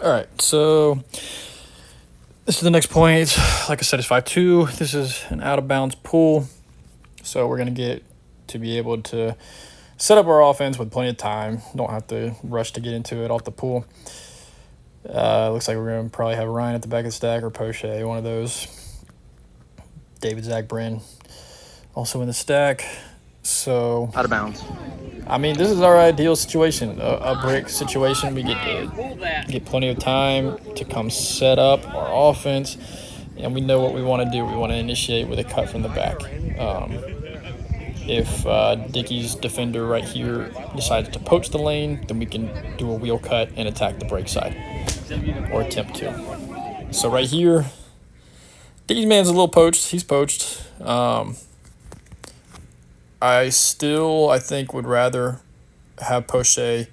All right, so this is the next point. Like I said, it's 5-2. This is an out of bounds pull. So we're going to get to be able to set up our offense with plenty of time. Don't have to rush to get into it off the pull. Looks like we're going to probably have Ryan at the back of the stack or Poche, one of those. David, Zach, Bryn also in the stack. So Out of bounds. I mean, this is our ideal situation, a brick situation. We get plenty of time to come set up our offense, and we know what we want to do. We want to initiate with a cut from the back. If Dickey's defender right here decides to poach the lane, then we can do a wheel cut and attack the break side, or attempt to. So right here, Dickey's man's a little poached. He's poached. I think, would rather have Poche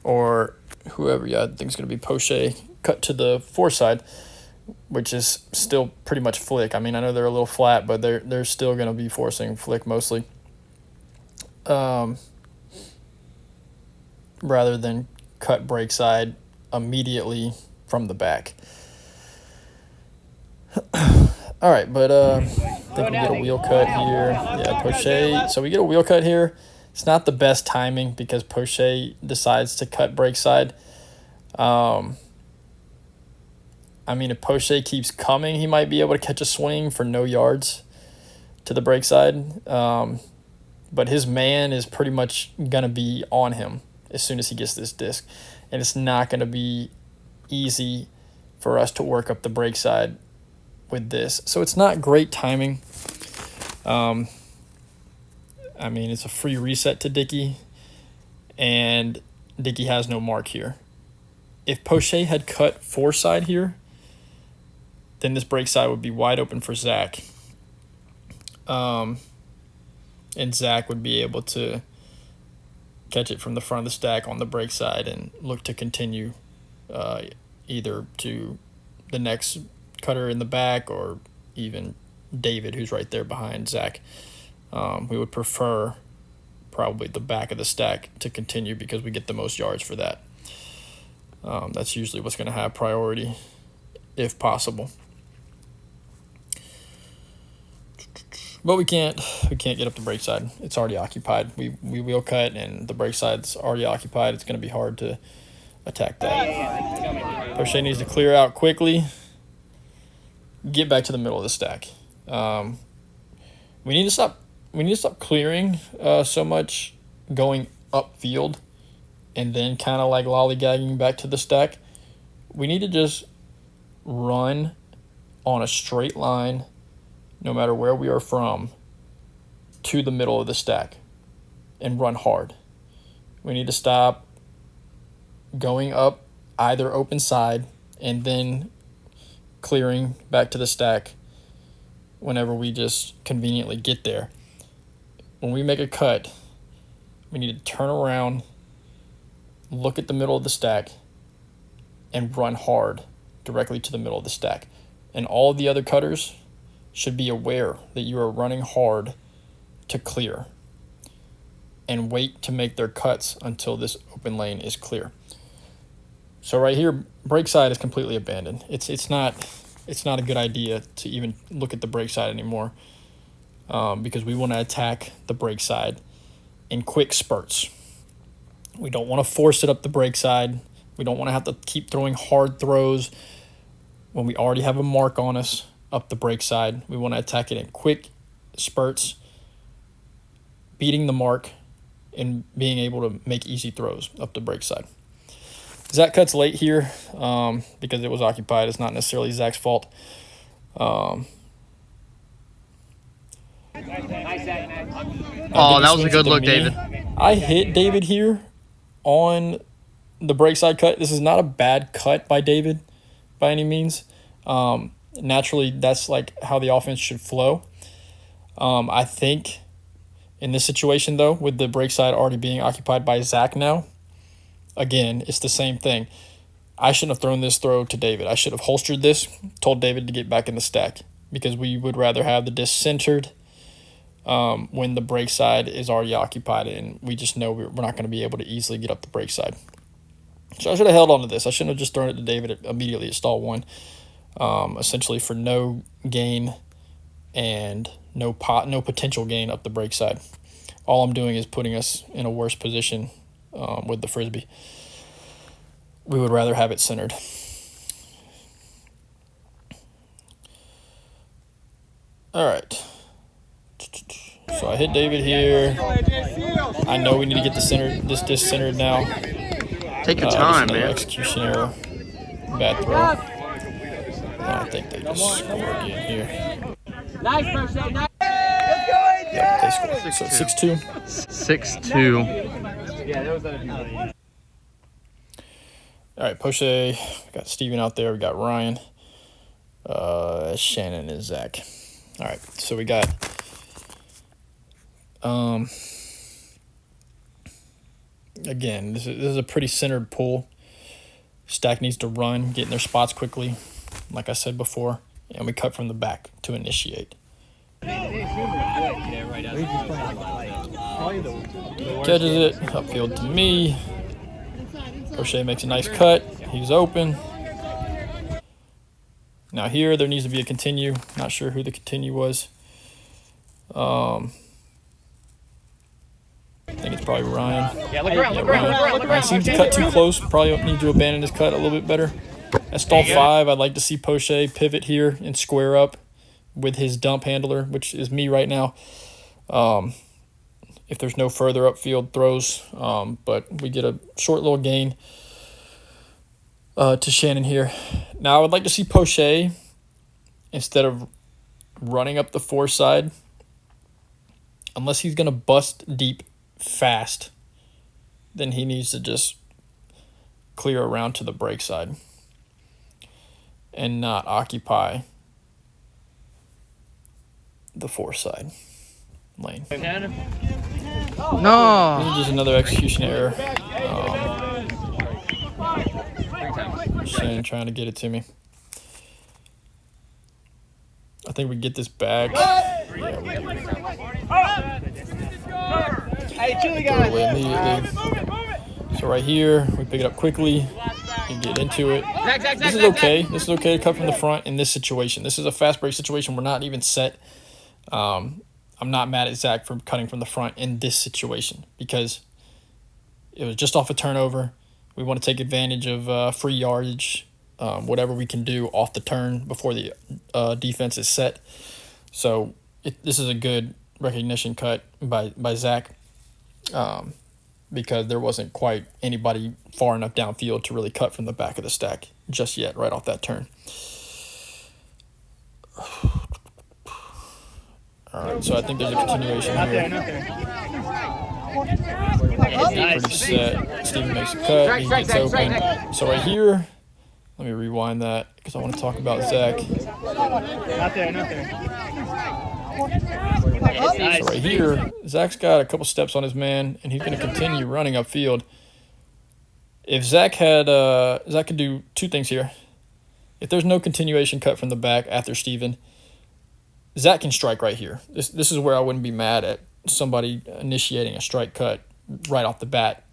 or whoever, I think it's going to be Poche, cut to the foreside, which is still pretty much flick. I mean, I know they're a little flat, but they're still going to be forcing flick mostly. Rather than cut break side immediately from the back. All right, but I think we get a wheel cut here. Yeah, Poche. So we get a wheel cut here. It's not the best timing because Poche decides to cut break side. I mean, if Poche keeps coming, he might be able to catch a swing for no yards to the break side. But his man is pretty much going to be on him as soon as he gets this disc. And it's not going to be easy for us to work up the break side with this. So it's not great timing. I mean, it's a free reset to Dickey, and Dickey has no mark here. If Poche had cut foreside here, then this break side would be wide open for Zach. And Zach would be able to catch it from the front of the stack on the break side and look to continue either to the next cutter in the back or even David, who's right there behind Zach. We would prefer probably the back of the stack to continue because we get the most yards for that. That's usually what's going to have priority if possible. But we can't get up the break side. It's already occupied. We wheel cut and the break side's already occupied. It's going to be hard to attack that. Poche needs to clear out quickly. Get back to the middle of the stack. We need to stop clearing so much going upfield and then kind of like lollygagging back to the stack. We need to just run on a straight line, no matter where we are from, to the middle of the stack and run hard. We need to stop going up either open side and then clearing back to the stack whenever we just conveniently get there. When we make a cut, we need to turn around, look at the middle of the stack, and run hard directly to the middle of the stack. And all of the other cutters should be aware that you are running hard to clear and wait to make their cuts until this open lane is clear. So right here, break side is completely abandoned. It's not a good idea to even look at the break side anymore because we want to attack the break side in quick spurts. We don't want to force it up the break side. We don't want to have to keep throwing hard throws when we already have a mark on us up the break side. We want to attack it in quick spurts, beating the mark and being able to make easy throws up the break side. Zach cuts late here because it was occupied. It's not necessarily Zach's fault. Oh, that was a good look, David. I hit David here on the break side cut. This is not a bad cut by David by any means. Naturally, that's like how the offense should flow. I think in this situation, though, with the break side already being occupied by Zach now, again, it's the same thing. I shouldn't have thrown this throw to David. I should have holstered this, told David to get back in the stack because we would rather have the disc centered when the break side is already occupied and we just know we're not going to be able to easily get up the break side. So I should have held on to this. I shouldn't have just thrown it to David immediately at stall 1. Essentially for no gain and no potential gain up the brake side. All I'm doing is putting us in a worse position with the Frisbee. We would rather have it centered. All right. So I hit David here. I know we need to get this disc centered now. Take your time, man. Execution error. Bad throw. I think they just score again here. Nice, Poche. Nice. Yeah, they score. So 6-2. 6-2. Yeah, that was All right, Poche. We got Steven out there. We got Ryan, Shannon, and Zach. All right, so we got again, this is a pretty centered pool. Stack needs to run, get in their spots quickly, like I said before, and we cut from the back to initiate. Catches it, upfield to me. Poche makes a nice cut. He's open. Now here, there needs to be a continue. Not sure who the continue was. I think it's probably Ryan. Yeah, look around, look around, look around, look Ryan seems to cut too close. Probably need to abandon his cut a little bit better. At stall 5, I'd like to see Poche pivot here and square up with his dump handler, which is me right now. If there's no further upfield throws, but we get a short little gain to Shannon here. Now I would like to see Poche, instead of running up the 4 side, unless he's going to bust deep fast, then he needs to just clear around to the brake side and not occupy the 4 side lane. No. This is just another execution error. Shane trying to get it to me. I think we get this back. Yeah, we do. Throw it away immediately. So right here, we pick it up quickly and get into it. This is okay. This is okay to cut from the front in this situation. This is a fast break situation. We're not even set. I'm not mad at Zach for cutting from the front in this situation because it was just off a turnover. We want to take advantage of free yardage, whatever we can do off the turn before the defense is set. So this is a good recognition cut by Zach because there wasn't quite anybody far enough downfield to really cut from the back of the stack just yet right off that turn. All right, so I think there's a continuation here. Pretty set. Steven makes a cut. He gets open. So right here, let me rewind that because I want to talk about Zach. Not there. So right here, Zach's got a couple steps on his man, and he's going to continue running upfield. If Zach could do 2 things here. If there's no continuation cut from the back after Steven, Zach can strike right here. This is where I wouldn't be mad at somebody initiating a strike cut right off the bat,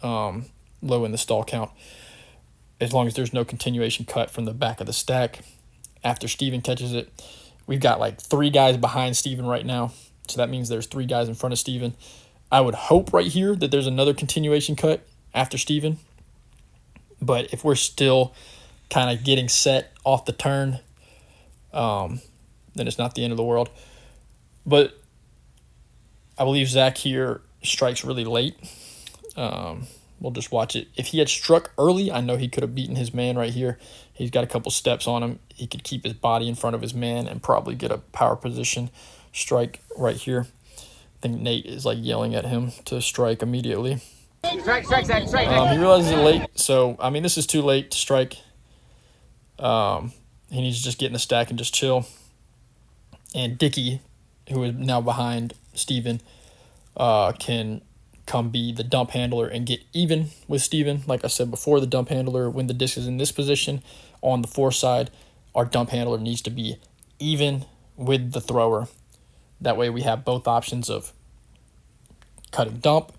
low in the stall count, as long as there's no continuation cut from the back of the stack after Steven catches it. We've got like 3 guys behind Steven right now, so that means there's 3 guys in front of Steven. I would hope right here that there's another continuation cut after Steven, but if we're still kind of getting set off the turn, then it's not the end of the world. But I believe Zach here strikes really late. We'll just watch it. If he had struck early, I know he could have beaten his man right here. He's got a couple steps on him. He could keep his body in front of his man and probably get a power position strike right here. I think Nate is like yelling at him to strike immediately. Strike. He realizes it's late, so I mean this is too late to strike. He needs to just get in the stack and just chill. And Dickey, who is now behind Steven, can come be the dump handler and get even with Steven. Like I said before, the dump handler, when the disc is in this position on the 4 side, our dump handler needs to be even with the thrower. That way we have both options of cutting dump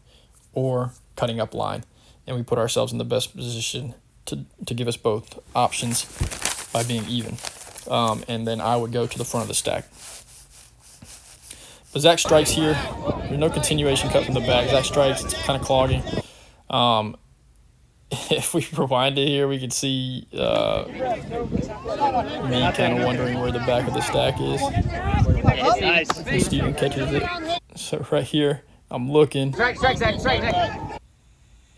or cutting up line. and we put ourselves in the best position to give us both options by being even. And then I would go to the front of the stack. But Zach strikes here. There's no continuation cut from the back. Zach strikes. It's kind of clogging. If we rewind it here, we could see me kind of wondering where the back of the stack is. Nice. And Steven catches it. So right here, I'm looking. Strike, Zach, strike.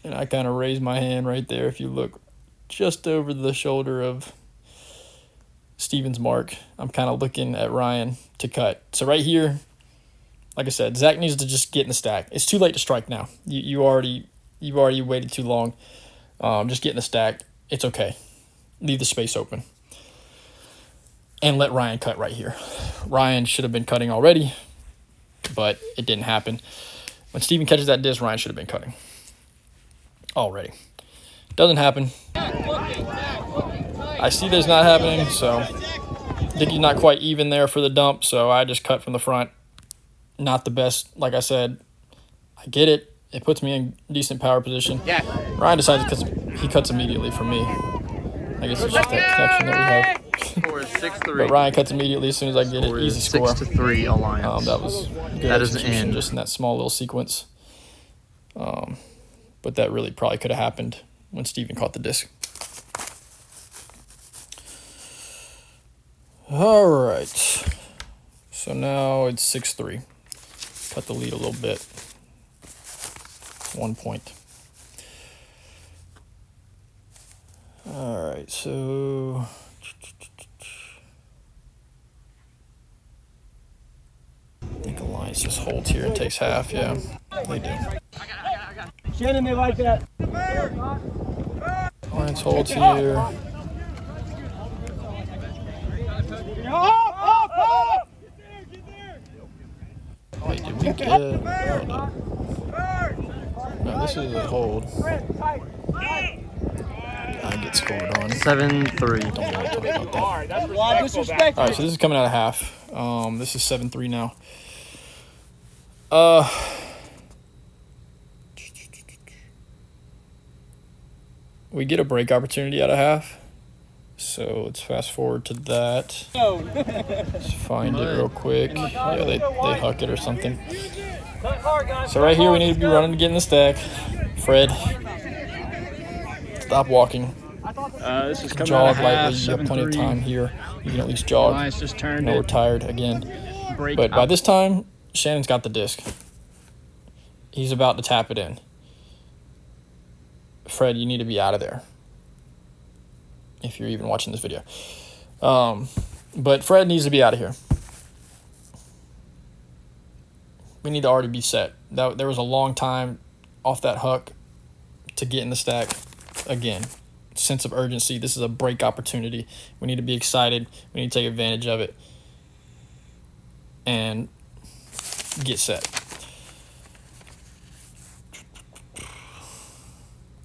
And I kind of raise my hand right there. If you look just over the shoulder of Steven's mark, I'm kind of looking at Ryan to cut. So right here, like I said, Zach needs to just get in the stack. It's too late to strike now. You've already waited too long. Just get in the stack. It's okay. Leave the space open. And let Ryan cut right here. Ryan should have been cutting already, but it didn't happen. When Steven catches that disc, Ryan should have been cutting already. Doesn't happen. I see this not happening, so Dickey's not quite even there for the dump, so I just cut from the front. Not the best, like I said. I get it. It puts me in decent power position. Yeah. Ryan decides because he cuts immediately for me. I guess it's just that connection that we have. Score is 6-3. But Ryan cuts immediately as soon as I get it. Easy score. 6-3 Alliance. That was good That is an execution end. just in that small little sequence. But that really probably could have happened when Steven caught the disc. All right. So now it's 6-3. Cut the lead a little bit. 1 point. All right, so I think Alliance just holds here and takes half. Yeah, they do. Shannon, they like that. Alliance holds here. Wait, did we get? No, this is a hold. I get scored on. 7-3. Don't want to talk about that. All right, All right, so this is coming out of half. This is 7-3 now. We get a break opportunity out of half. So let's fast forward to that. Let's find it real quick. Yeah, they huck it or something. So right here we need to be running to get in the stack. Fred, stop walking. This is coming Jog lightly. You have plenty of time here. You can at least jog. Alliance just turned We're it. tired again. Break But by this time, Shannon's got the disc. He's about to tap it in. Fred, you need to be out of there. If you're even watching this video. But Fred needs to be out of here. We need to already be set. There was a long time off that huck to get in the stack. Again, sense of urgency. This is a break opportunity. We need to be excited. We need to take advantage of it. And get set.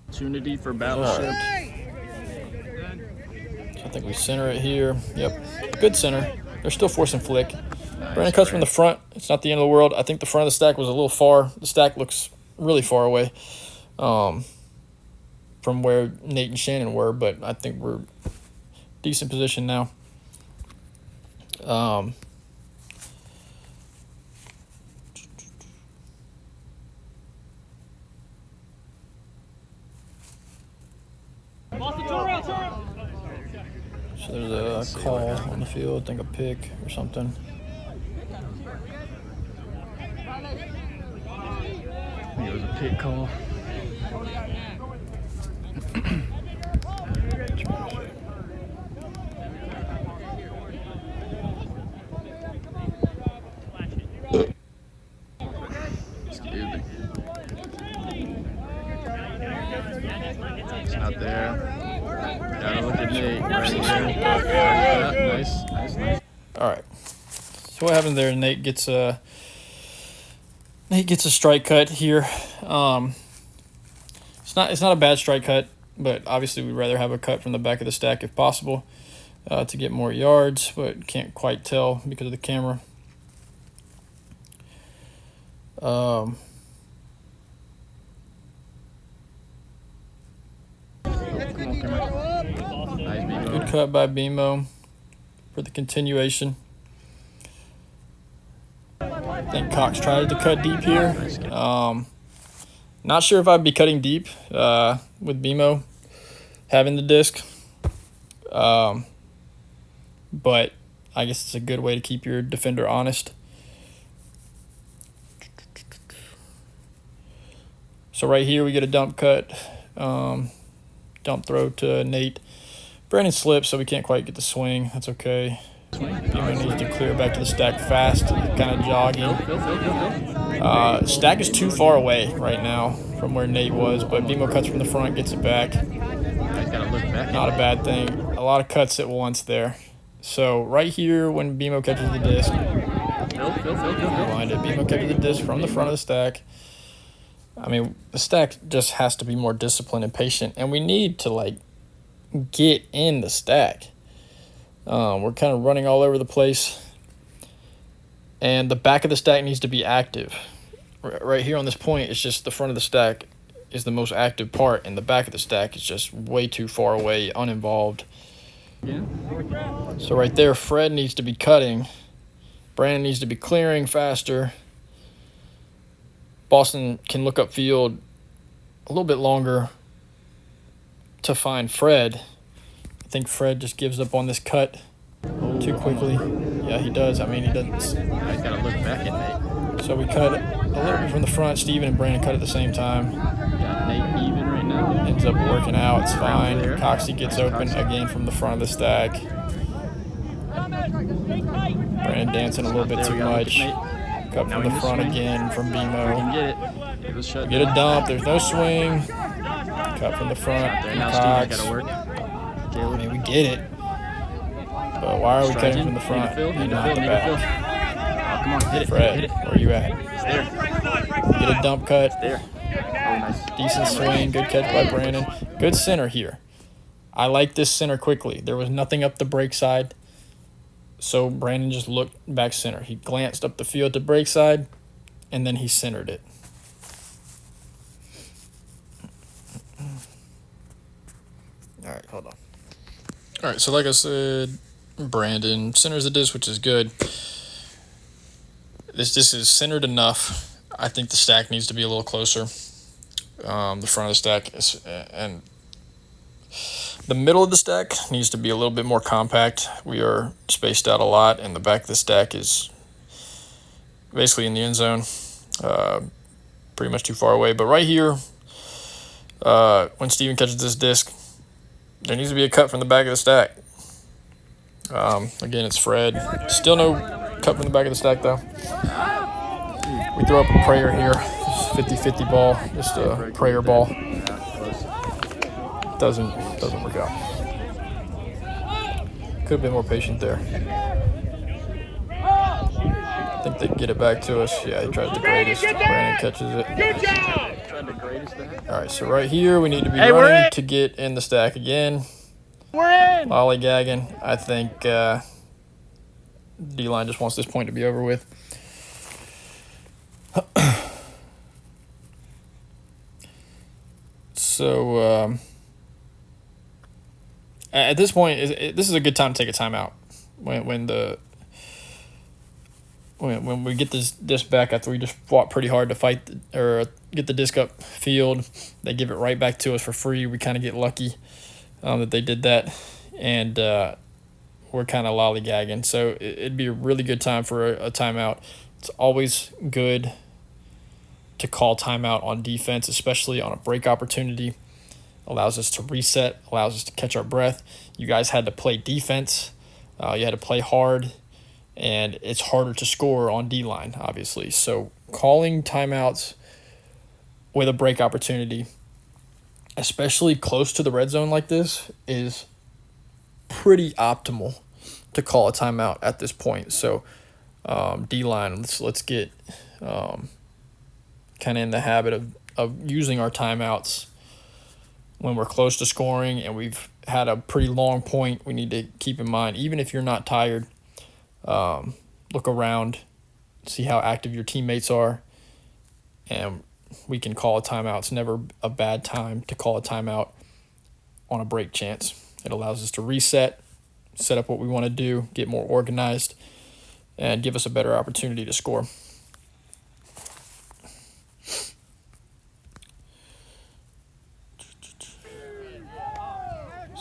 Opportunity for Battleship. Right. I think we center it here. Yep. Good center. They're still forcing flick. Brandon cuts from the front. It's not the end of the world. I think the front of the stack was a little far. The stack looks really far away from where Nate and Shannon were, but I think we're decent position now. So there's a call on the field, I think a pick or something. I think it was a pick call. Excuse me. It's not there. Gotta look at Nate right here. Yeah, nice. All right. So what happens there? Nate gets a strike cut here. It's not a bad strike cut, but obviously we'd rather have a cut from the back of the stack if possible to get more yards, but can't quite tell because of the camera. Come on, Cameron. Nice, Bimo. Good cut by Bimo for the continuation. I think Cox tried to cut deep here. Not sure if I'd be cutting deep with Bimo having the disc. But I guess it's a good way to keep your defender honest. So right here we get a dump cut. Dump throw to Nate. Brandon slips, so we can't quite get the swing. That's okay. Bimo needs to clear back to the stack fast, kind of jogging. Stack is too far away right now from where Nate was, but Bimo cuts from the front, gets it back. Not a bad thing. A lot of cuts at once there. So right here, when Bimo catches the disc, Bimo catches the disc from the front of the stack. I mean, the stack just has to be more disciplined and patient, and we need to like get in the stack. We're kind of running all over the place, and the back of the stack needs to be active. Right here on this point, it's just the front of the stack is the most active part, and the back of the stack is just way too far away, uninvolved. Yeah. So right there, Fred needs to be cutting. Brandon needs to be clearing faster. Boston can look upfield a little bit longer to find Fred. I think Fred just gives up on this cut too quickly. Yeah, he does. I mean, he doesn't. I gotta look back at Nate. So we cut a little bit from the front. Steven and Brandon cut at the same time. Got Nate even right now. Ends up working out. It's fine. Coxie gets open again from the front of the stack. Brandon dancing a little bit too much. Cut from the front again from Bimo. Get it. Get a dump. There's no swing. Cut from the front. Now Cox. Steven's gotta work. I mean, we get it. But why are we cutting from the front and not the back? Come on, hit it. Fred, where are you at? It's there. Get a dump cut. There. Oh, nice. Decent swing. Good catch by Brandon. Good center here. I like this center quickly. There was nothing up the break side, so Brandon just looked back center. He glanced up the field to break side, and then he centered it. All right, hold on. All right, so like I said, Brandon centers the disc, which is good. This disc is centered enough. I think the stack needs to be a little closer. The front of the stack and the middle of the stack needs to be a little bit more compact. We are spaced out a lot, and the back of the stack is basically in the end zone, pretty much too far away. But right here, when Steven catches this disc, there needs to be a cut from the back of the stack. Again, it's Fred. Still no cut from the back of the stack, though. We throw up a prayer here. 50-50 ball, just a prayer ball. Doesn't work out. Could have been more patient there. I think they can get it back to us. Yeah, he tries the greatest. Brandon catches it. All right, so right here we need to be running to get in the stack again. We're in. Lollygagging. I think D-line just wants this point to be over with. So at this point, this is a good time to take a timeout. When we get this disc back after we just fought pretty hard to fight or get the disc up field, they give it right back to us for free. We kind of get lucky that they did that, and we're kind of lollygagging. So it'd be a really good time for a timeout. It's always good to call timeout on defense, especially on a break opportunity. Allows us to reset, allows us to catch our breath. You guys had to play defense. You had to play hard, and it's harder to score on D-line, obviously. So calling timeouts with a break opportunity, especially close to the red zone like this, is pretty optimal to call a timeout at this point. So D-line, let's get kind of in the habit of using our timeouts when we're close to scoring and we've had a pretty long point. We need to keep in mind, even if you're not tired, look around, see how active your teammates are, and we can call a timeout. It's never a bad time to call a timeout on a break chance. It allows us to reset, set up what we want to do, get more organized, and give us a better opportunity to score.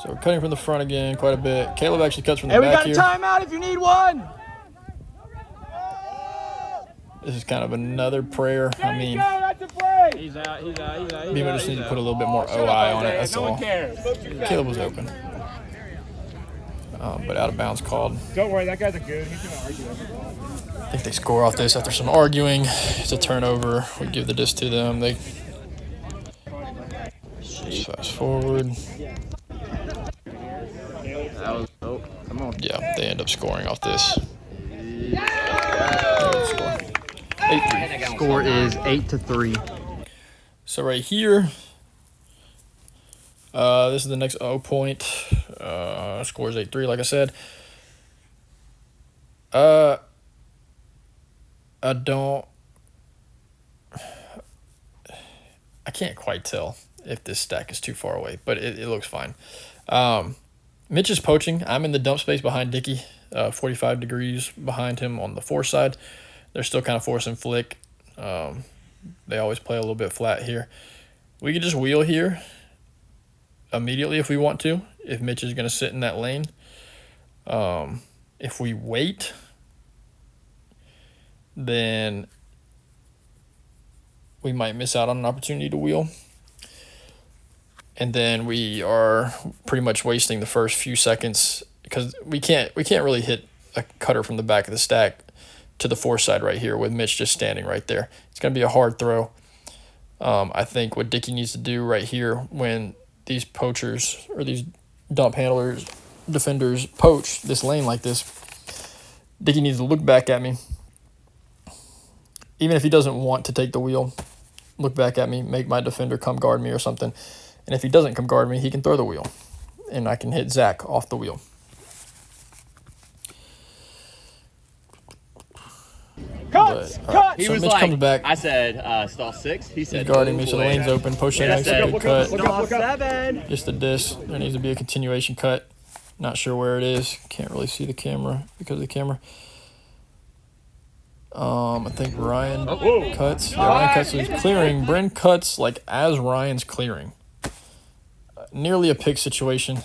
So we're cutting from the front again quite a bit. Caleb actually cuts from the back here. We got a timeout if you need one. This is kind of another prayer. I mean, He's out. we just need to put a little bit more OI on it. That's all. Caleb was open. But out of bounds called. Don't worry, that guy's a good. He's gonna argue everything. I think they score off this after some arguing. It's a turnover. We give the disc to them. They just fast forward. Come on. Yeah, they end up scoring off this. 8-3. Score is 8-3. So right here, this is the next point. Score is 8-3, like I said. I can't quite tell if this stack is too far away, but it looks fine. Mitch is poaching. I'm in the dump space behind Dickey, 45 degrees behind him on the four side. They're still kind of forcing flick. They always play a little bit flat here. We could just wheel here immediately if we want to, if Mitch is going to sit in that lane. If we wait, then we might miss out on an opportunity to wheel. And then we are pretty much wasting the first few seconds because we can't really hit a cutter from the back of the stack to the four side right here with Mitch just standing right there. It's going to be a hard throw. I think what Dickey needs to do right here when these poachers or these dump handlers, defenders poach this lane like this, Dickey needs to look back at me. Even if he doesn't want to take the wheel, look back at me, make my defender come guard me or something. And if he doesn't come guard me, he can throw the wheel. And I can hit Zach off the wheel. Cut! He so was Mitch like, comes back. I said, stall 6. He said, He's guarding me, oh, so the boy. lane's open. Poche Yeah, makes a good cut. Stall 7. Just a diss. There needs to be a continuation cut. Not sure where it is. Can't really see the camera because of the camera. I think Ryan cuts. Yeah, Ryan cuts. So he's clearing. Bryn cuts like as Ryan's clearing. Nearly a pick situation.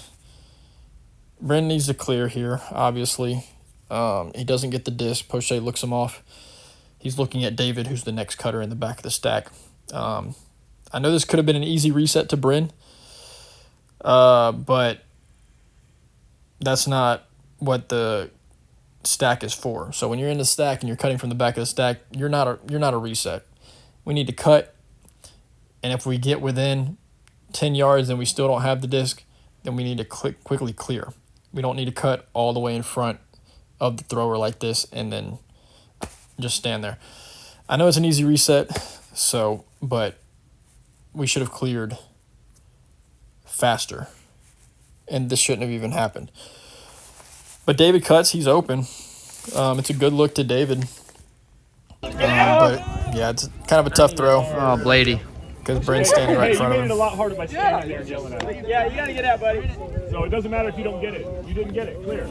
Bryn needs to clear here, obviously. He doesn't get the disc. Poche looks him off. He's looking at David, who's the next cutter in the back of the stack. I know this could have been an easy reset to Bryn, but that's not what the stack is for. So when you're in the stack and you're cutting from the back of the stack, you're not a reset. We need to cut, and if we get within 10 yards and we still don't have the disc, then we need to quickly clear. We don't need to cut all the way in front of the thrower like this and then just stand there. I know it's an easy reset, but we should have cleared faster, and this shouldn't have even happened. But David cuts. He's open. It's a good look to David. But, yeah, it's kind of a tough throw. Oh, Blady. Because Bryn's standing right in front of You made it a him. lot harder by standing there and yelling at him. Yeah, you gotta get out, buddy. So it doesn't matter if you don't get it. You didn't get it. Clear.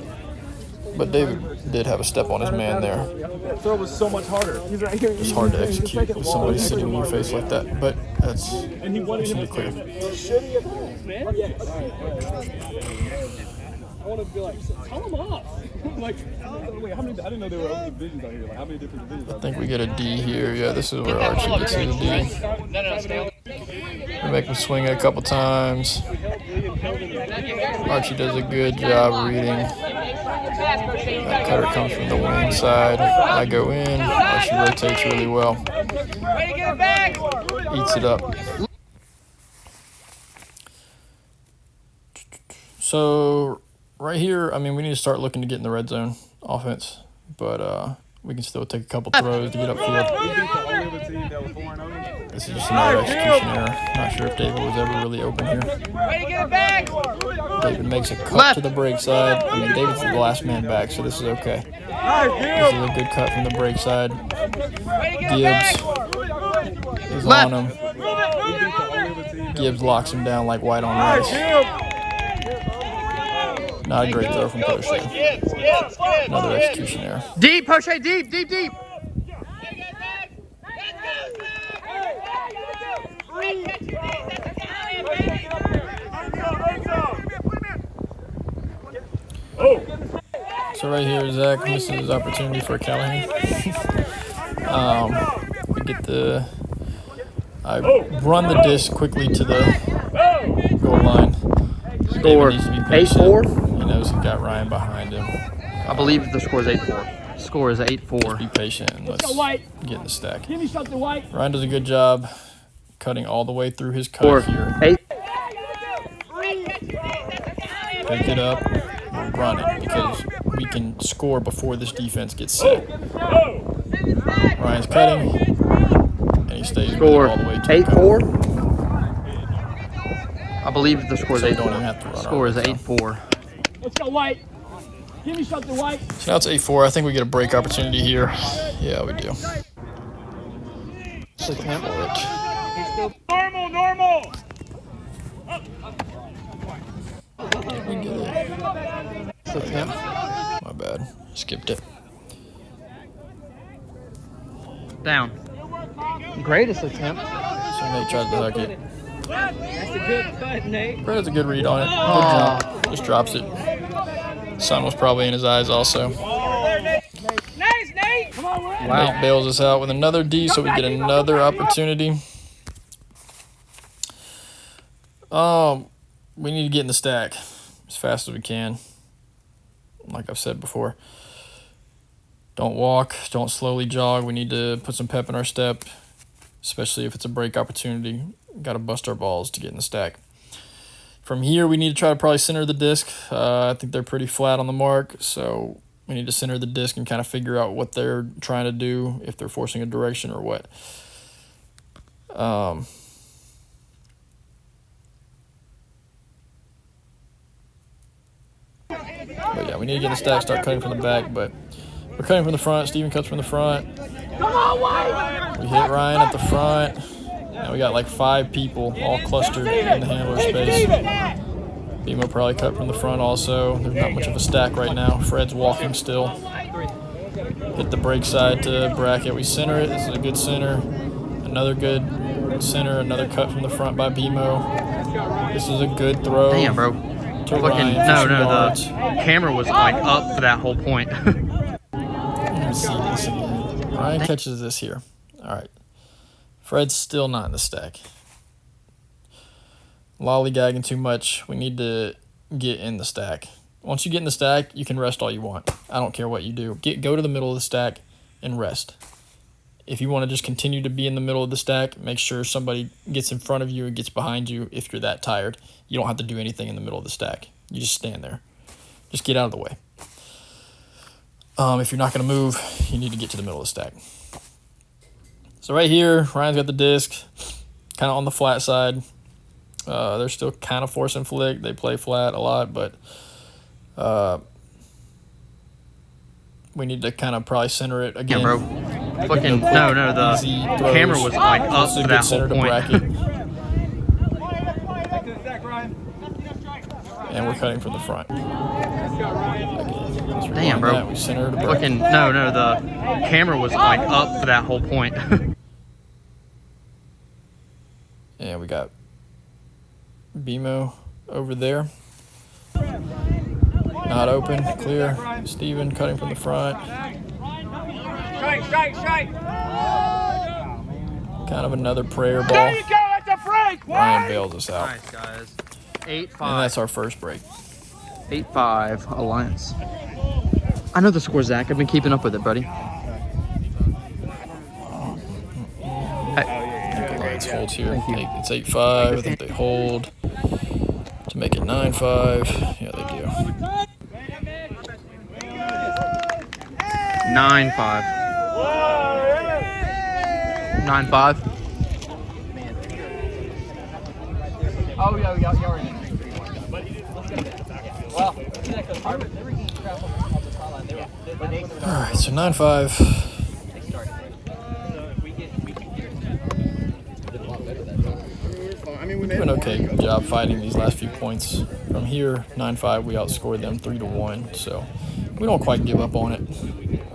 But David did have a step on his man there. That throw was so much harder. He's right here. It's hard to execute with somebody sitting in your face like that. But that's And he wanted him to clear. I want to be like, tell him off. Like, wait, how many? I didn't know there were other divisions out here. Like, how many different divisions? I think we get a D here. Yeah, this is where Archie gets his D. We make him swing it a couple times. Archie does a good job reading. That cutter comes from the wing side. I go in. Archie rotates really well. Eats it up. So right here, I mean, we need to start looking to get in the red zone offense, but we can still take a couple throws to get upfield. This is just another execution error. Not sure if David was ever really open here. David makes a cut to the break side. I mean, David's the last man back, so this is okay. This is a good cut from the break side. Gibbs is on him. Gibbs locks him down like white on rice. Not a great throw from Poche. Another execution error. Deep, Poche, deep, deep, deep. So right here, Zach misses his opportunity for a Callahan. We get the. I run the disc quickly to the goal line. Score David needs to be patient. 8-4. He knows he's got Ryan behind him. I believe the score is 8-4. Score is 8-4. Be patient and let's get in the stack. Give me something, White. Ryan does a good job cutting all the way through his cut Score here. 8. Pick it up, we'll run it because we can score before this defense gets set. Ryan's cutting, and he stays with it Score all the way to the cut. 8-4. I believe the score is So we 8-4. don't even have to run Score is our way 8-4. Let's go, White. Give me something, White. So now it's 8-4. I think we get a break opportunity here. Yeah, we do. Normal. We get it. My bad. Skipped it. Down. Greatest attempt. So Nate tries to hook it. That's a good cut, Nate. Brett has a good read on it. Good jump. Just drops it. Sun was probably in his eyes also. Nice, Nate. Come on, White. Wow. Nate bails us out with another D, so we get another opportunity. We need to get in the stack as fast as we can. Like I've said before. Don't walk, don't slowly jog. We need to put some pep in our step, especially if it's a break opportunity. Got to bust our balls to get in the stack. From here, we need to try to probably center the disc. I think they're pretty flat on the mark, so we need to center the disc and kind of figure out what they're trying to do, if they're forcing a direction or what. But yeah, we need to get in the stack, start cutting from the back, but we're cutting from the front. Steven cuts from the front. Come on, White. We hit Ryan at the front. Now we got like 5 people all clustered in the handler space. Bimo probably cut from the front also. There's not much of a stack right now. Fred's walking still. Hit the break side to bracket. We center it. This is a good center. Another good center. Another cut from the front by Bimo. This is a good throw. Damn, bro. To Fucking Ryan. the camera was like up for that whole point. Let me see this again. Ryan catches this here. All right. Fred's still not in the stack. Lollygagging too much. We need to get in the stack. Once you get in the stack, you can rest all you want. I don't care what you do. Go to the middle of the stack and rest. If you want to just continue to be in the middle of the stack, make sure somebody gets in front of you and gets behind you if you're that tired. You don't have to do anything in the middle of the stack. You just stand there. Just get out of the way. If you're not going to move, you need to get to the middle of the stack. So right here, Ryan's got the disc, kind of on the flat side. They're still kind of force and flick. They play flat a lot, but we need to kind of probably center it again. Yeah, bro. Fucking the camera was like up for that whole point. And we're cutting from the front. Again, Damn, bro. That. We center it. Fucking the camera was like up for that whole point. And we got Bimo over there. Not open, clear. Steven cutting from the front. Strike. Kind of another prayer ball. There you go. That's a break. Ryan bails us out. Nice, guys. 8-5. And that's our first break. 8-5 Alliance. I know the score, Zach. I've been keeping up with it, buddy. Alliance holds here. It's 8-5. I think they hold to make it 9-5. Yeah, they do. 9-5. 9-5. Oh, yeah, already. All right, so 9-5. We're doing an okay job fighting these last few points. from here, 9-5, we outscored them 3-1. So we don't quite give up on it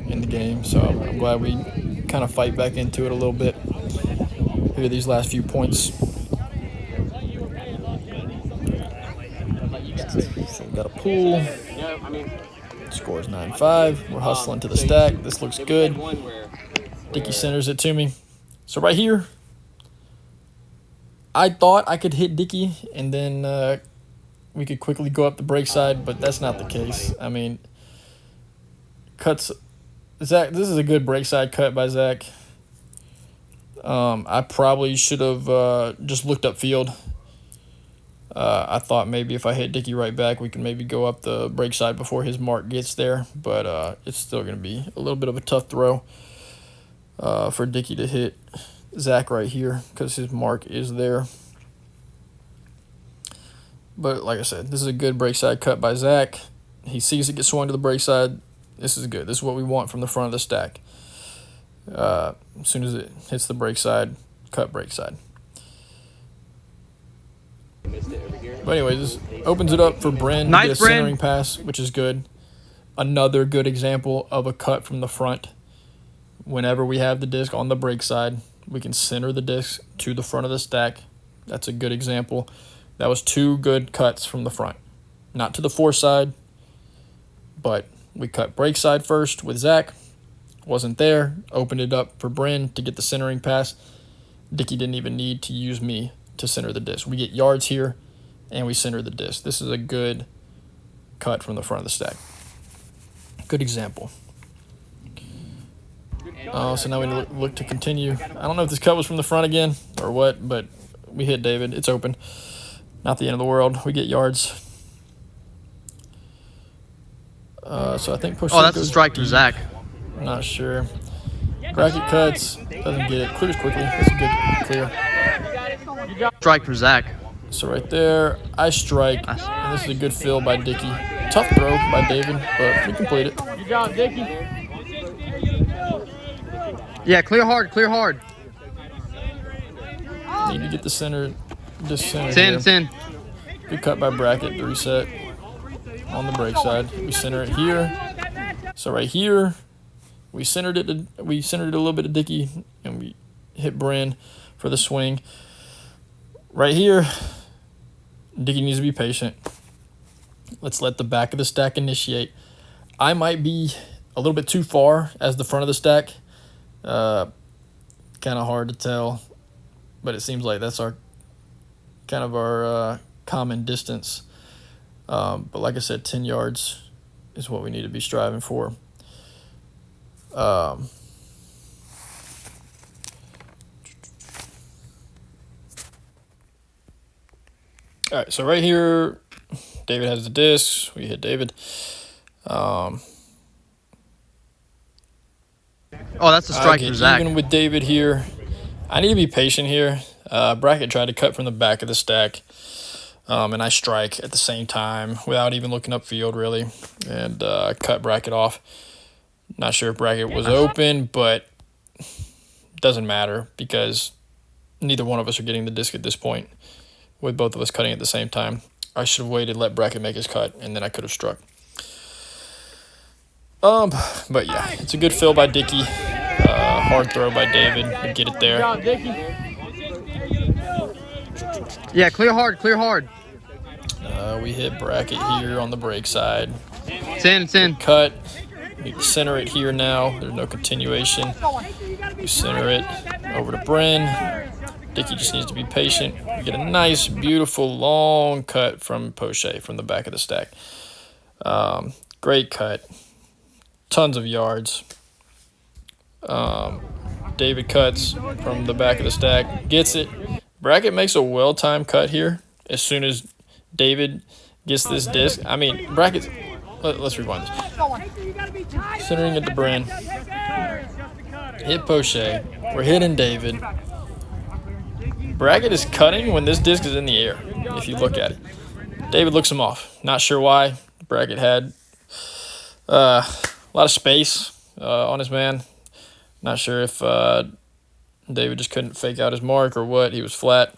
in the game. So I'm glad we kind of fight back into it a little bit here these last few points. So we got a pull. Score is 9-5. We're hustling to the stack. This looks good. Dickey centers it to me. So right here, I thought I could hit Dickey and then we could quickly go up the break side, but that's not the case. I mean, cuts. Zach, this is a good break side cut by Zach. I probably should have just looked up field. I thought maybe if I hit Dickey right back, we could maybe go up the break side before his mark gets there, but it's still going to be a little bit of a tough throw for Dickey to hit Zach right here because his mark is there. But like I said, this is a good break side cut by Zach. He sees it get swung to the break side. This is good. This is what we want from the front of the stack. As soon as it hits the break side, cut break side. But anyway, this opens it up for Bryn to get a centering pass, which is good. Another good example of a cut from the front. Whenever we have the disc on the break side, we can center the disc to the front of the stack. That's a good example. That was 2 good cuts from the front. Not to the fore side, but we cut break side first with Zach. Wasn't there. Opened it up for Bryn to get the centering pass. Dickey didn't even need to use me to center the disc. We get yards here, and we center the disc. This is a good cut from the front of the stack. Good example. So now we look to continue. I don't know if this cut was from the front again or what, but we hit David. It's open. Not the end of the world. We get yards. So I think push. Oh, that's a strike from Zach. Not sure. Bracket cuts. Doesn't get it. Clears quickly. That's a good clear. Strike for Zach. So right there, I strike. And this is a good fill by Dickey. Tough throw by David, but we complete it. Good job, Dickey. Yeah, clear hard, clear hard. Need to get the center. This center. It's in, here. it's in. Good cut by Bracket to reset on the break side. We center it here. So right here, we centered it a little bit to Dickey, and we hit Bryn for the swing. Right here, Dickey needs to be patient. Let's let the back of the stack initiate. I might be a little bit too far as the front of the stack. Kind of hard to tell, but it seems like that's our common distance. But like I said, 10 yards is what we need to be striving for. All right, so right here, David has the disc. We hit David. Oh, that's a strike for Zach. Even with David here, I need to be patient here. Bracket tried to cut from the back of the stack, and I strike at the same time without even looking upfield, really, and cut Bracket off. Not sure if Bracket was open, but doesn't matter because neither one of us are getting the disc at this point with both of us cutting at the same time. I should have waited, let Bracket make his cut, and then I could have struck. But yeah, it's a good fill by Dickey. Hard throw by David to get it there. Good job, Dickey. Yeah, clear hard, clear hard. We hit Bracket here on the break side. It's in, it's in. Cut. We center it here now. There's no continuation. We center it over to Bryn. Dickey just needs to be patient. We get a nice, beautiful, long cut from Poche from the back of the stack. Great cut. Tons of yards. David cuts from the back of the stack. Gets it. Bracket makes a well-timed cut here as soon as David gets this disc. I mean, Bracket's... Let's rewind this. Centering it to Bryn. Hit Poche. We're hitting David. Bracket is cutting when this disc is in the air, if you look at it. David looks him off. Not sure why. Bracket had a lot of space on his man. Not sure if David just couldn't fake out his mark or what. He was flat.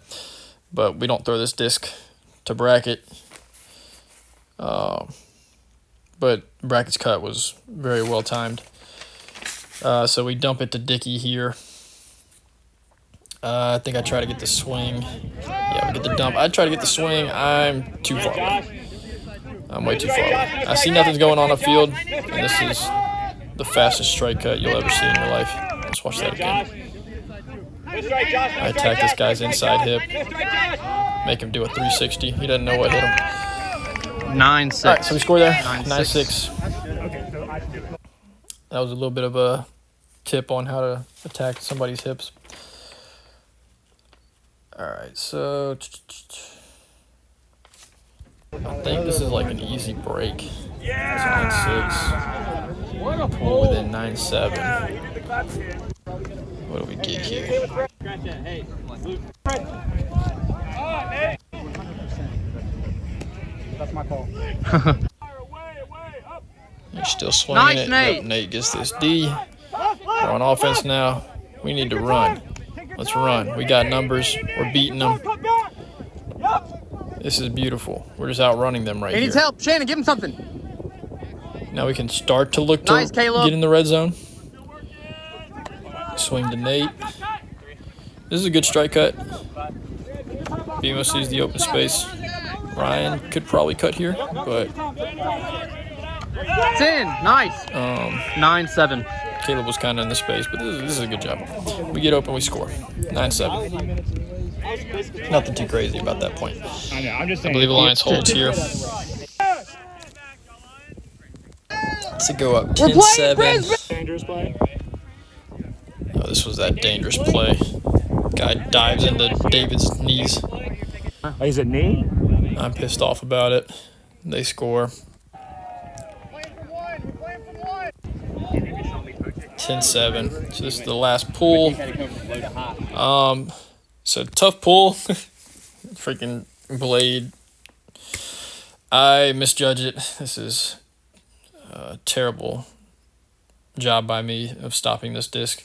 But we don't throw this disc to Bracket. But Brackett's cut was very well timed. So we dump it to Dickey here. I think I try to get the swing. Yeah, we get the dump. I try to get the swing. I'm too far away. I'm way too far away. I see nothing's going on upfield, and this is the fastest strike cut you'll ever see in your life. Let's watch that again. I attack this guy's inside hip. Make him do a 360. He doesn't know what hit him. 9-6. All right, so we score there. 9-6. 9-6. That was a little bit of a tip on how to attack somebody's hips. All right, so I think this is like an easy break. It's 9-6. Pull within 9-7. What do we get here? That's my call. You're still swinging Nice, it. Nate. Yep, Nate gets this D. We're on offense now. We need to run. Let's run. We got numbers. We're beating them. This is beautiful. We're just outrunning them right He here. needs help. Shannon, give him something. Now we can start to look to Nice, Caleb. get in the red zone. Swing to Nate. This is a good strike cut. BMO sees the open space. Ryan could probably cut here, but It's in. Nice. 9-7. Caleb was kind of in the space, but this is a good job. We get open, we score. 9-7. Nothing too crazy about that point. I know. I'm just I saying. believe Alliance holds here. To go up 10-7. Dangerous play. Oh, this was that dangerous play. Guy dives into David's knees. Is it knee? I'm pissed off about it. They score. 10-7. So this is the last pull. So tough pull. Freaking blade. I misjudge it. This is a terrible job by me of stopping this disc.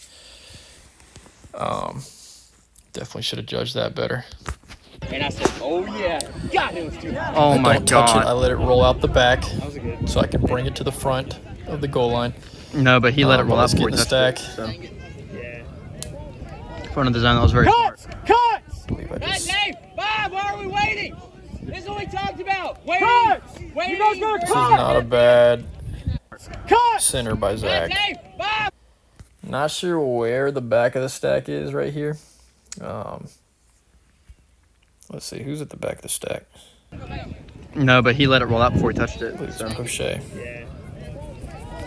Definitely should have judged that better. And I said, oh yeah. God, it was too high. Oh I my don't touch it. I God. let it roll out the back so I can bring it to the front of the goal line. No, but he let it roll out Let's get before in he the touched stack. it. So. Front of the zone, that was very smart. Cuts! I believe I just- Dave, Bob, why are we waiting? This is what we talked about. Waiting. Cuts! Waiting. You guys gonna This is not a bad Cut! center by Zach. Dave, Bob. Not sure where the back of the stack is right here. Let's see, who's at the back of the stack? No, but he let it roll out before he touched it. It's So. O'Shea.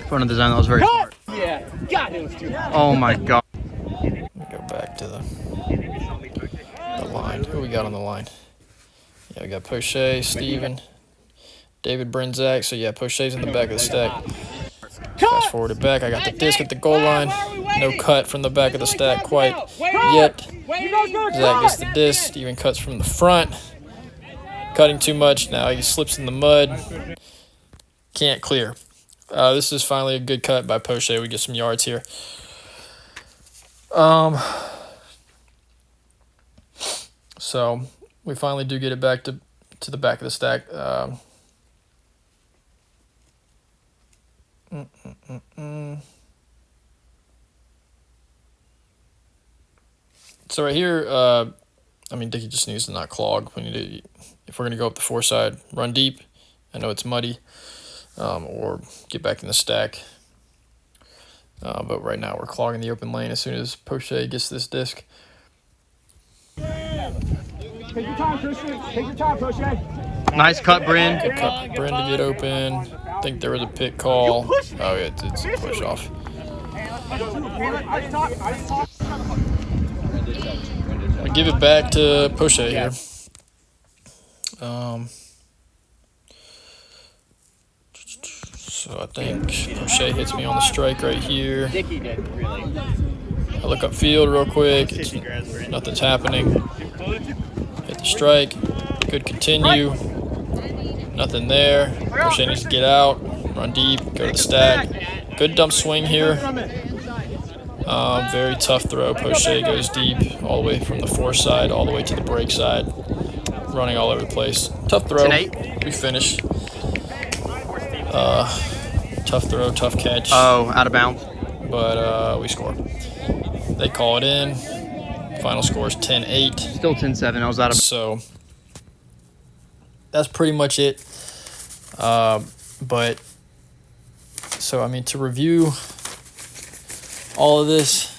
Front of the zone, that was very smart. Yeah. God, it was too high. Oh my God. Let me go back to the line. Who we got on the line? Yeah, we got Poche, Steven, David Brenzak. So yeah, Poche's in the back of the stack. Fast forward it back. I got the disc at the goal line. No cut from the back of the stack quite yet. Zach gets the disc. Steven cuts from the front. Cutting too much. Now he slips in the mud. Can't clear. This is finally a good cut by Poche. We get some yards here. So we finally do get it back to the back of the stack. So right here, I mean, Dickey just needs to not clog. We need to, if we're going to go up the four side, run deep. I know it's muddy, or get back in the stack. But right now we're clogging the open lane as soon as Poche gets this disc. Take your time, Christian. Take your time, Poche. Nice cut, Bryn. Good cut for Bryn to get open. I think there was a pick call. Oh, yeah, it's a push off. I give it back to Poche here. So I think Poche hits me on the strike right here. Dickey did, really. I look upfield real quick. Nothing's happening. Hit the strike. Good continue. Nothing there. Poche needs to get out. Run deep. Go to the stack. Good dump swing here. Very tough throw. Poche goes deep all the way from the four side all the way to the break side. Running all over the place. Tough throw. It's an 8. We finish. Tough throw, tough catch. Oh, out of bounds. But we score. They call it in. Final score is 10-8. Still 10-7. I was out of. So that's pretty much it. But so, I mean, to review all of this,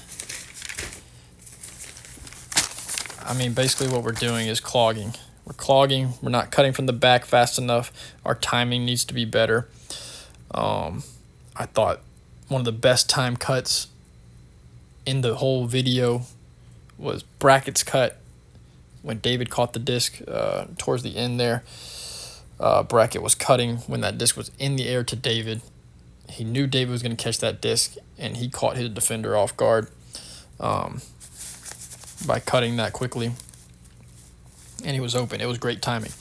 I mean, basically what we're doing is clogging. We're clogging. We're not cutting from the back fast enough. Our timing needs to be better. I thought one of the best time cuts in the whole video was Brackett's cut when David caught the disc towards the end there. Brackett was cutting when that disc was in the air to David. He knew David was going to catch that disc, and he caught his defender off guard by cutting that quickly. And he was open. It was great timing.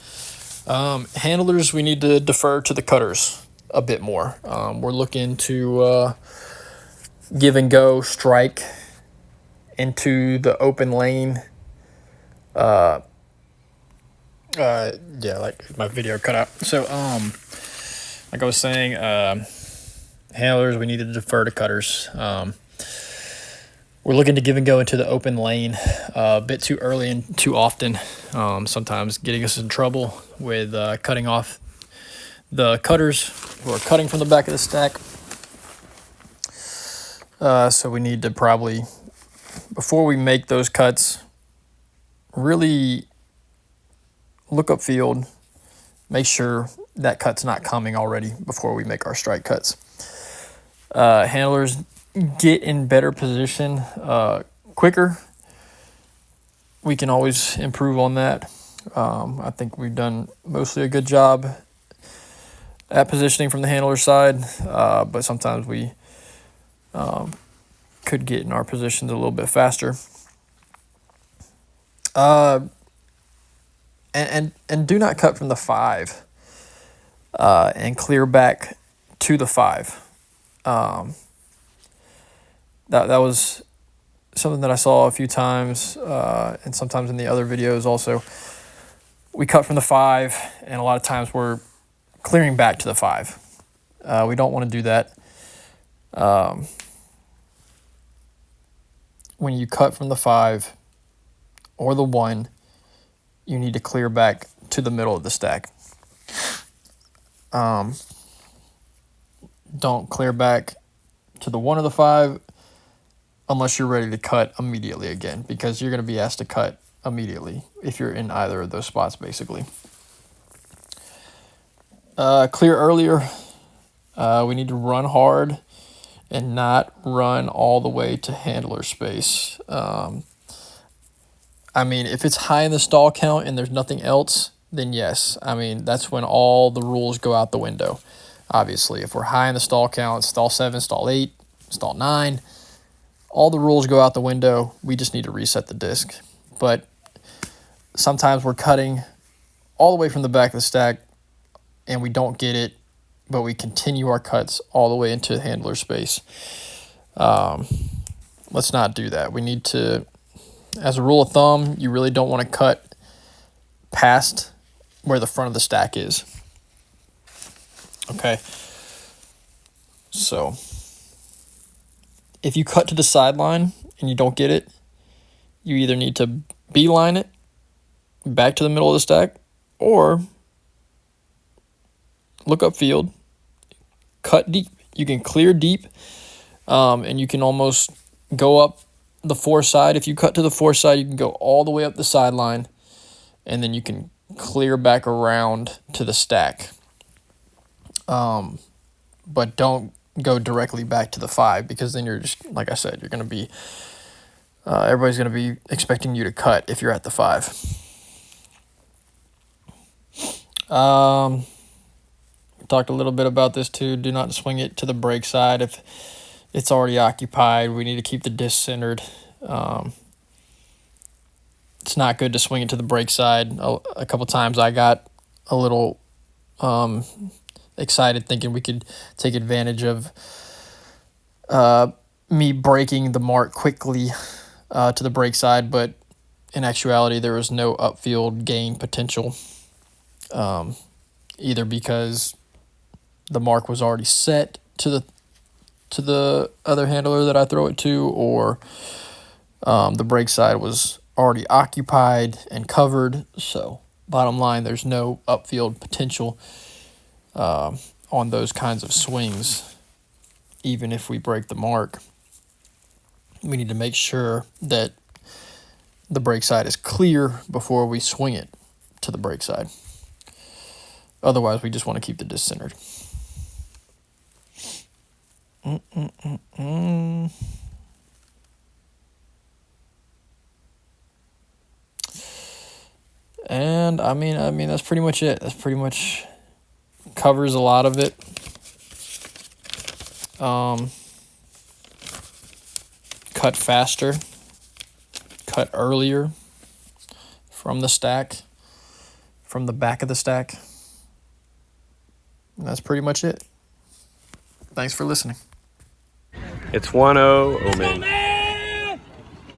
Handlers, we need to defer to the cutters a bit more. We're looking to give and go, strike into the open lane. Yeah, like my video cut out. So, like I was saying, handlers, we need to defer to cutters. We're looking to give and go into the open lane a bit too early and too often, sometimes getting us in trouble with cutting off the cutters who are cutting from the back of the stack. So we need to probably, before we make those cuts, really look up field, make sure that cut's not coming already before we make our strike cuts. Handlers, get in better position quicker. We can always improve on that. I think we've done mostly a good job at positioning from the handler side, but sometimes we could get in our positions a little bit faster. And do not cut from the 5 and clear back to the 5. That was something that I saw a few times, and sometimes in the other videos also. We cut from the 5, and a lot of times we're clearing back to the 5. We don't want to do that. When you cut from the 5 or the 1, you need to clear back to the middle of the stack. Don't clear back to the 1 or the 5 unless you're ready to cut immediately again, because you're going to be asked to cut immediately if you're in either of those spots, basically. Clear earlier. We need to run hard and not run all the way to handler space. I mean, if it's high in the stall count and there's nothing else, then yes. I mean, that's when all the rules go out the window. Obviously, if we're high in the stall count, stall 7, stall 8, stall 9, all the rules go out the window. We just need to reset the disc. But sometimes we're cutting all the way from the back of the stack and we don't get it, but we continue our cuts all the way into handler space. Let's not do that. We need to, as a rule of thumb, you really don't want to cut past where the front of the stack is. Okay. So if you cut to the sideline and you don't get it, you either need to beeline it back to the middle of the stack or look up field, cut deep. You can clear deep, and you can almost go up the 4 side. If you cut to the 4 side, you can go all the way up the sideline, and then you can clear back around to the stack. But don't go directly back to the 5, because then you're just, like I said, you're going to be, everybody's going to be expecting you to cut if you're at the 5. Talked a little bit about this too. Do not swing it to the break side if it's already occupied. We need to keep the disc centered. It's not good to swing it to the break side. A couple times I got a little excited thinking we could take advantage of me breaking the mark quickly to the break side, but in actuality there was no upfield gain potential, either because the mark was already set to the other handler that I throw it to, or the brake side was already occupied and covered. So bottom line, there's no upfield potential on those kinds of swings. Even if we break the mark, we need to make sure that the brake side is clear before we swing it to the brake side. Otherwise, we just want to keep the disc centered. And I mean that's pretty much it. That's pretty much covers a lot of it. Cut faster, cut earlier from the stack, from the back of the stack. And that's pretty much it. Thanks for listening. It's 1-0. Oh, man.